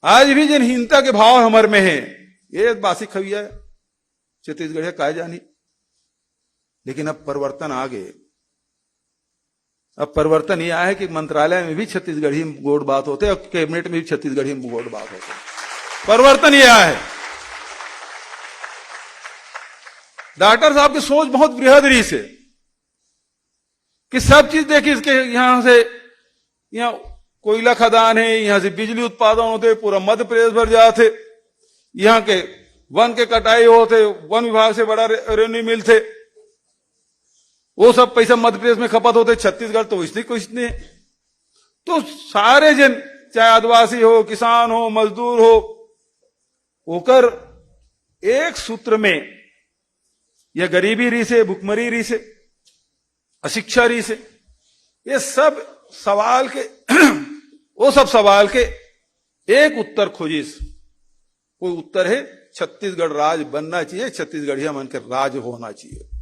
आज भी जनहीनता के भाव हमर में है, ये बासी खविया छत्तीसगढ़ काय जानी। लेकिन अब परिवर्तन आ गए। अब परिवर्तन यह है कि मंत्रालय में भी छत्तीसगढ़ी में बोर्ड बात होते और कैबिनेट में भी छत्तीसगढ़ी में बोर्ड बात होते। परिवर्तन यह है। डॉक्टर साहब की सोच बहुत बृहद रही से कि सब चीज देखिए, इसके यहां से यहां कोयला खदान है, यहां से बिजली उत्पादन होते, पूरा मध्य प्रदेश भर जाते, यहां के वन के कटाई होते, वन विभाग से बड़ा रेवेन्यू मिलते, वो सब पैसा मध्य प्रदेश में खपत होते, छत्तीसगढ़ तो इसलिए कुछ नहीं। तो सारे जन, चाहे आदिवासी हो, किसान हो, मजदूर हो, होकर एक सूत्र में, यह गरीबी रही से, भुखमरी रही से, अशिक्षा रही से, ये सब सवाल के वो सब सवाल के एक उत्तर खोजिस। कोई उत्तर है, छत्तीसगढ़ राज बनना चाहिए, छत्तीसगढ़िया मन के राज होना चाहिए।